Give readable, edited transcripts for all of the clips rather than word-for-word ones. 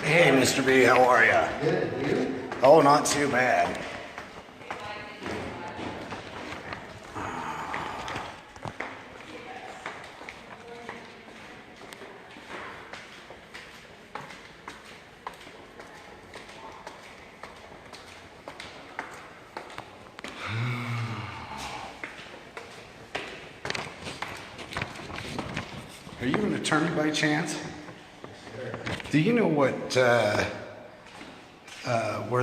Hey, Mr. B, how are ya? Good, you? Oh, not too bad. Are you an attorney by chance? Do you know where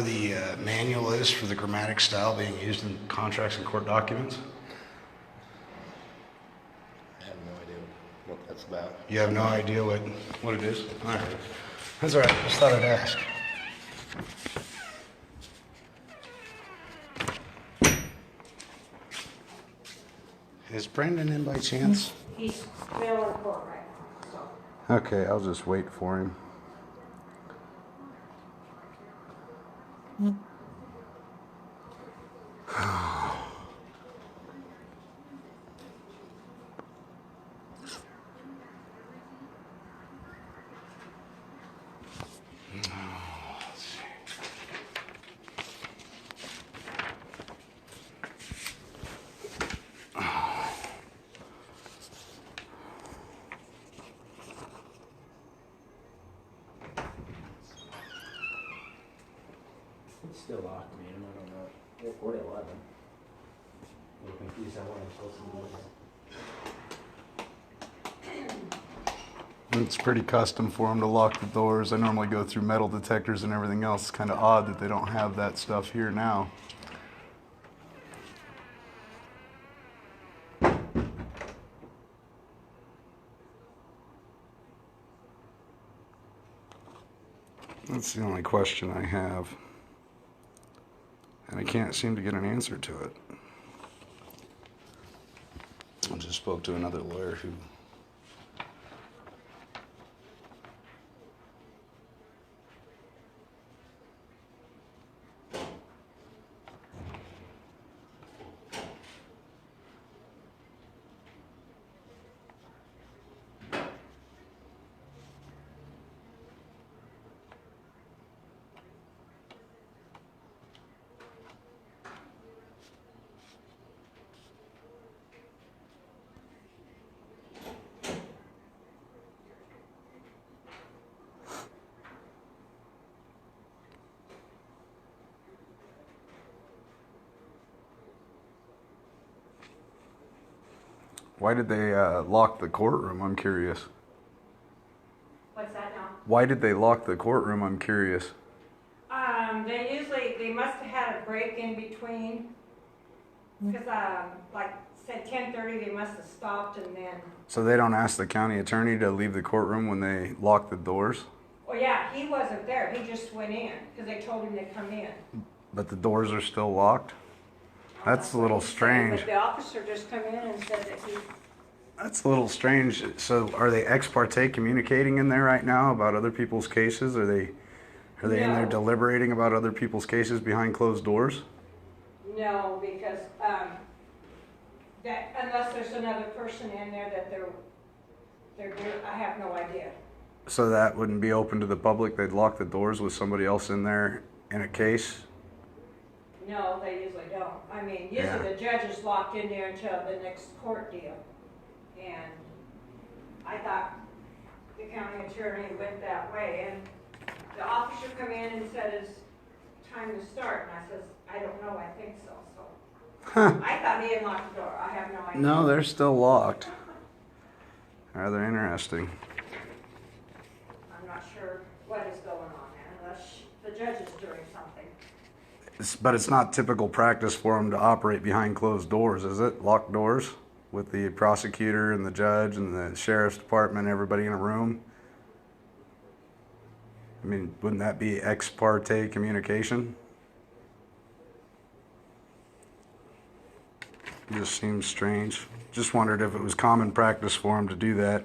the manual is for the grammatic style being used in contracts and court documents? I have no idea what that's about. You have no idea what it is? All right. That's all right. Just thought I'd ask. Is Brandon in by chance? He's bail in court right now, so. Okay, I'll just wait for him. It's still locked, man. I don't know. We're at 11. I'm confused on what I'm supposed to do. It's pretty custom for them to lock the doors. I normally go through metal detectors and everything else. It's kind of odd that they don't have that stuff here now. That's the only question I have. And I can't seem to get an answer to it. I just spoke to another lawyer who Why did they lock the courtroom? I'm curious. What's that now? Why did they lock the courtroom? I'm curious. They must have had a break in between, because, like, said 10:30, they must have stopped and then, So they don't ask the county attorney to leave the courtroom when they lock the doors? well, yeah, he wasn't there, he just went in, because they told him to come in. But the doors are still locked? That's a little what he said, strange. But the officer just come in and said that he, That's a little strange. So are they ex parte communicating in there right now about other people's cases? Are they in there No. deliberating about other people's cases behind closed doors? no, because, that, unless there's another person in there that they're doing, I have no idea. So that wouldn't be open to the public? They'd lock the doors with somebody else in there in a case? No, they usually don't. I mean, Yeah. usually the judge is locked in there until the next court deal. And I thought the county attorney went that way. And the officer come in and said it's time to start. And I says, I don't know, I think so. So I thought he had locked the door. I have no idea. No, they're still locked. Rather interesting. I'm not sure what is going on there unless the judge is doing something. But it's not typical practice for them to operate behind closed doors, is it? Locked doors with the prosecutor and the judge and the sheriff's department, everybody in a room? I mean, wouldn't that be ex parte communication? It just seems strange. Just wondered if it was common practice for them to do that.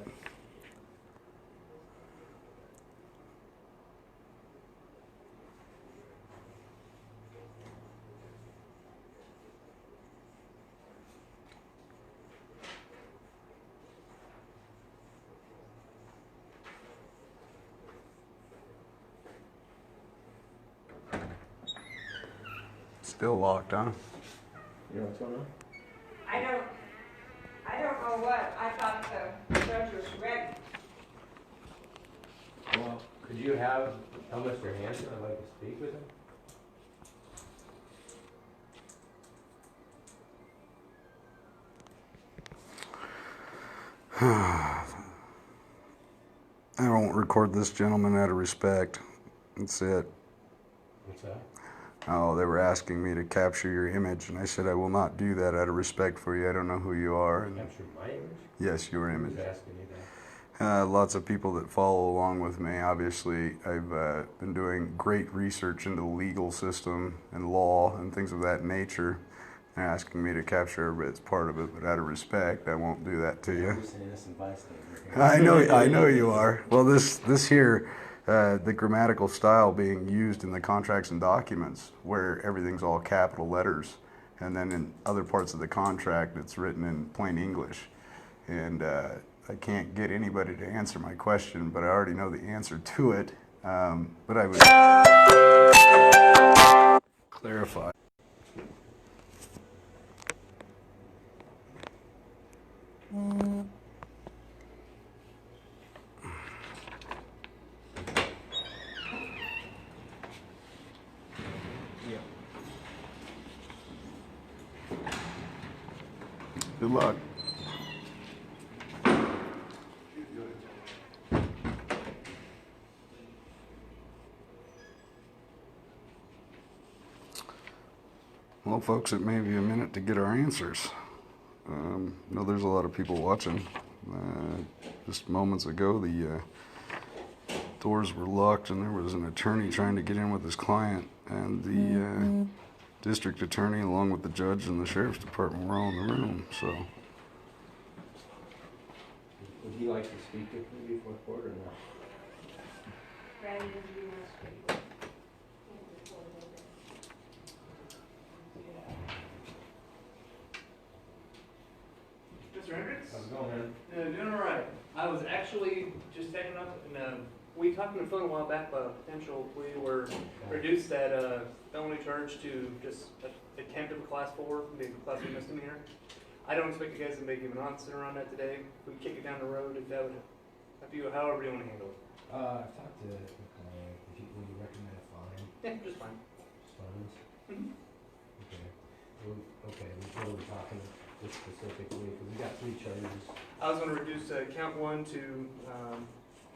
Still locked, huh? You know what's going on? I don't know what, I thought the judge was ready. Well, could you have Mr. Hanson? I'd like to speak with him. I won't record this gentleman out of respect. That's it. What's that? Oh, they were asking me to capture your image, and I said I will not do that out of respect for you. I don't know who you are. And Capture my image? yes, your image. Who's asking you that? Lots of people that follow along with me. Obviously, I've been doing great research into the legal system and law and things of that nature. They're asking me to capture everybody that's part of it, but out of respect, I won't do that to you. I'm just an innocent bystander. I know you are. Well, this here, the grammatical style being used in the contracts and documents, where everything's all capital letters, and then in other parts of the contract, it's written in plain English, and I can't get anybody to answer my question, but I already know the answer to it. But I would clarify. Yeah. Good luck. Well, folks, it may be a minute to get our answers. No, there's a lot of people watching. Just moments ago, the doors were locked, and there was an attorney trying to get in with his client, and the district attorney, along with the judge and the sheriff's department, were all in the room. So, Would he like to speak with me before court or not? Brandon, do you want to speak? Mr. Hendricks? How's it going, man? Doing all right. I was actually just taking up, and we talked on the phone a while back about a potential if we were reduced that felony charge to just attempt of a class 4, maybe a class 2 misdemeanor. I don't expect you guys to make even an answer around that today. We kick it down the road if that would, up to you, however you want to handle it. I've talked to the client. Would you recommend a fine? Yeah, just fine. Fines? Mhm. Okay. Okay, what are we talking just specifically? Because we got 3 charges. I was going to reduce count 1 to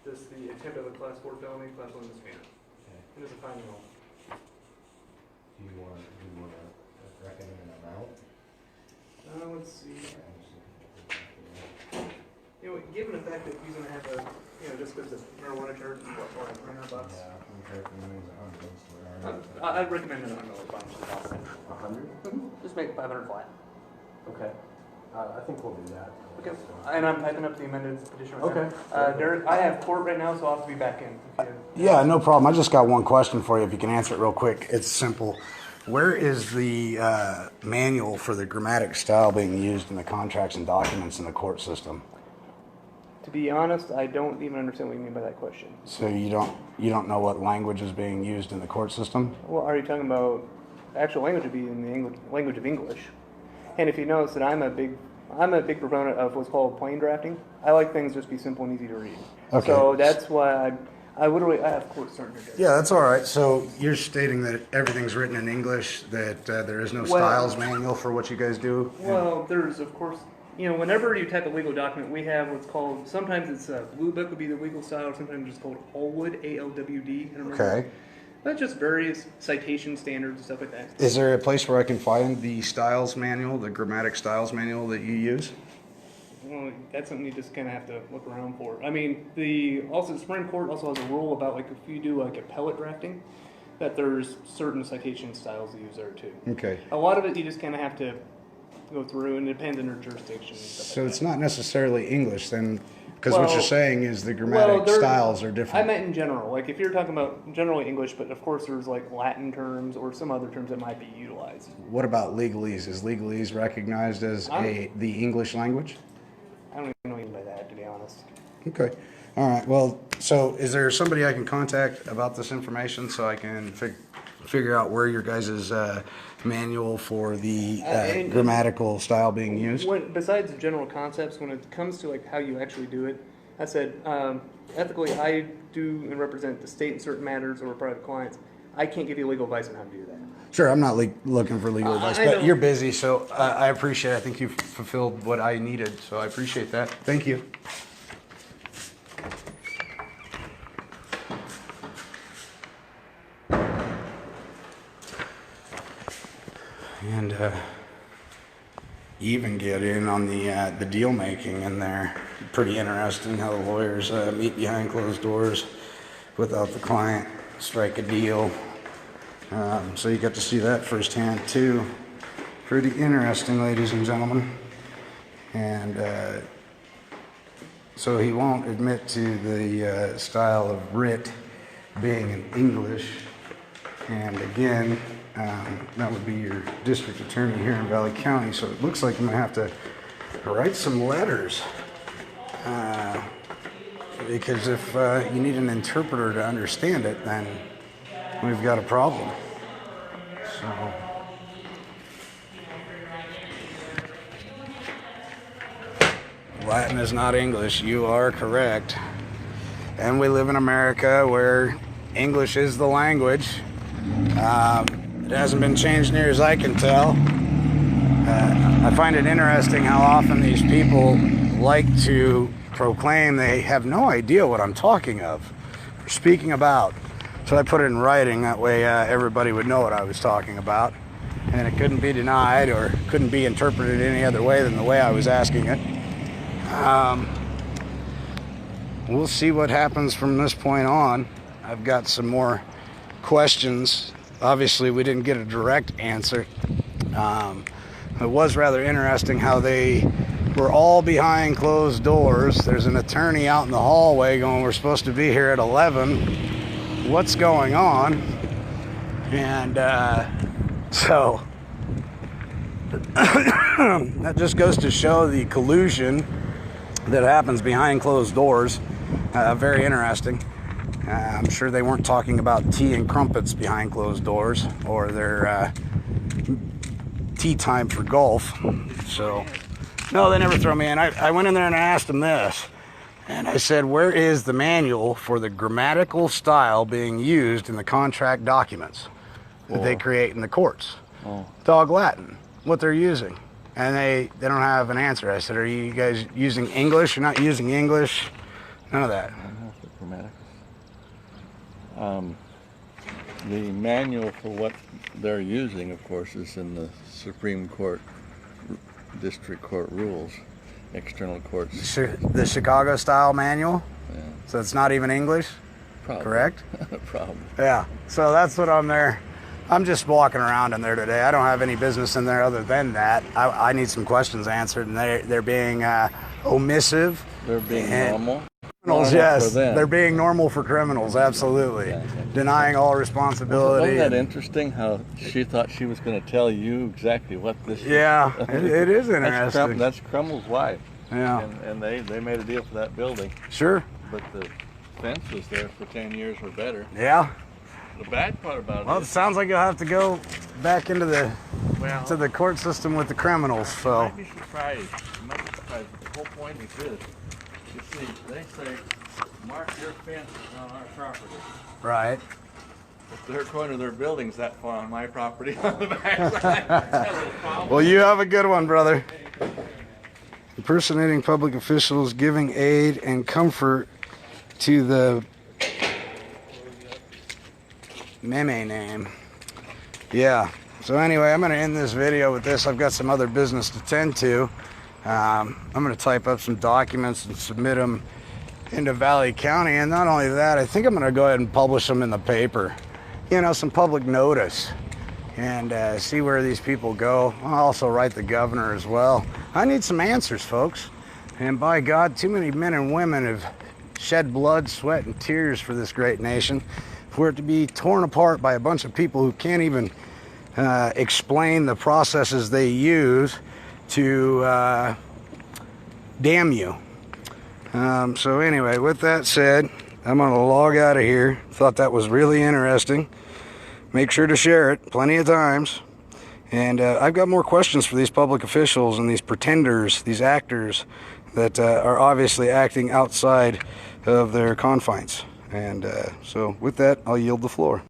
just the attempt of a class 4 felony, class 1 misdemeanor. Okay. And there's a fine rule. Do you want to recommend an amount? Let's see. You know, given the fact that he's going to have a, just because the marijuana charge is what, $400? Yeah, compared to millions of hundreds. I'd recommend an $100 fine to the boss. 100? Just make it 500 flat. Okay. I think we'll do that. Okay. And I'm typing up the amended petition right Okay. now. Derrick, I have court right now, so I'll have to be back in. If you, yeah, no problem. I just got one question for you. If you can answer it real quick, it's simple. Where is the manual for the grammatic style being used in the contracts and documents in the court system? To be honest, I don't even understand what you mean by that question. So you don't know what language is being used in the court system? Well, are you talking about actual language would be in the language of English? And if you notice that I'm a big proponent of what's called plain drafting. I like things just be simple and easy to read. Okay. So that's why I have court starting here. Yeah, that's all right. So you're stating that everything's written in English, that there is no styles manual for what you guys do? Well, there's of course, whenever you type a legal document, we have what's called, sometimes it's Blue Book would be the legal style, or sometimes it's called Allwood, ALWD. Okay. But just various citation standards and stuff like that. Is there a place where I can find the styles manual, the grammatic styles manual that you use? Well, that's something you just kind of have to look around for. I mean, the Supreme Court also has a rule about if you do appellate drafting, that there's certain citation styles to use there too. Okay. A lot of it you just kind of have to go through, and it depends on your jurisdiction and stuff So like it's that. not necessarily English then, because what you're Well- saying is the grammatic styles are I different. meant in general, if you're talking about generally English, but of course there's Latin terms or some other terms that might be utilized. What about legalese? Is legalese recognized as the English language? I don't even know what you mean by that, to be honest. Okay. All right. Well, so is there somebody I can contact about this information so I can figure out where your guys' manual for the And- grammatical style being used. Besides the general concepts, when it comes to like how you actually do it, I said ethically, I do and represent the state in certain matters or private clients. I can't give you legal advice on how to do that. Sure, I'm not looking for legal advice, I but know. you're busy, so I appreciate it. I think you've fulfilled what I needed, so I appreciate that. Thank you. And even get in on the deal making in there. Pretty interesting how the lawyers meet behind closed doors without the client, strike a deal. So you got to see that firsthand too. Pretty interesting, ladies and gentlemen. And so he won't admit to the style of writ being in English. And again, that would be your district attorney here in Valley County. So it looks like I'm gonna have to write some letters. Because if you need an interpreter to understand it, then we've got a problem. So. Latin is not English. You are correct. And we live in America where English is the language. It hasn't been changed near as I can tell. I find it interesting how often these people like to proclaim they have no idea what I'm talking of or speaking about. So I put it in writing, that way everybody would know what I was talking about. And it couldn't be denied or couldn't be interpreted any other way than the way I was asking it. We'll see what happens from this point on. I've got some more questions. Obviously, we didn't get a direct answer. It was rather interesting how they were all behind closed doors. There's an attorney out in the hallway going, we're supposed to be here at 11. What's going on? And so that just goes to show the collusion that happens behind closed doors. Very interesting. I'm sure they weren't talking about tea and crumpets behind closed doors or their tea time for golf. So, no, they never throw me in. I went in there and I asked them this. And I said, where is the manual for the grammatical style being used in the contract documents that they create in the courts? Dog Latin, what they're using. And they don't have an answer. I said, are you guys using English? You're not using English? None of that. The manual for what they're using, of course, is in the Supreme Court, District Court rules, external courts. The Chicago style manual? Yeah. So it's not even English? Probably. Correct? Probably. Yeah. So that's what I'm there. I'm just walking around in there today. I don't have any business in there other than that. I need some questions answered, and they're being omissive. They're being normal. Criminals, Normal yes. for them. They're being normal for criminals, absolutely. Yeah. Denying all responsibility. Wasn't that interesting how she thought she was going to tell you exactly what this Yeah, it is is? interesting. That's Krummel's wife. Yeah. And they made a deal for that building. Sure. But the fence was there for 10 years or better. Yeah. The bad part about Well, it it sounds like you'll have to go back into the to the court system with the criminals. You So might be surprised. You might be surprised. The whole point is this. You see, they say, mark your fence on our property. right. If they're going to their buildings that far on my property on the backside, that's a little problem. Well, you have a good one, brother. Impersonating public officials, giving aid and comfort to the meme name. Yeah. So anyway, I'm going to end this video with this. I've got some other business to tend to. I'm going to type up some documents and submit them into Valley County. And not only that, I think I'm going to go ahead and publish them in the paper. You know, some public notice. And see where these people go. I'll also write the governor as well. I need some answers, folks. And by God, too many men and women have shed blood, sweat, and tears for this great nation. For it to be torn apart by a bunch of people who can't even explain the processes they use to damn you. So anyway, with that said, I'm going to log out of here. Thought that was really interesting. make sure to share it plenty of times. And I've got more questions for these public officials and these pretenders, these actors that are obviously acting outside of their confines. And so with that, I'll yield the floor.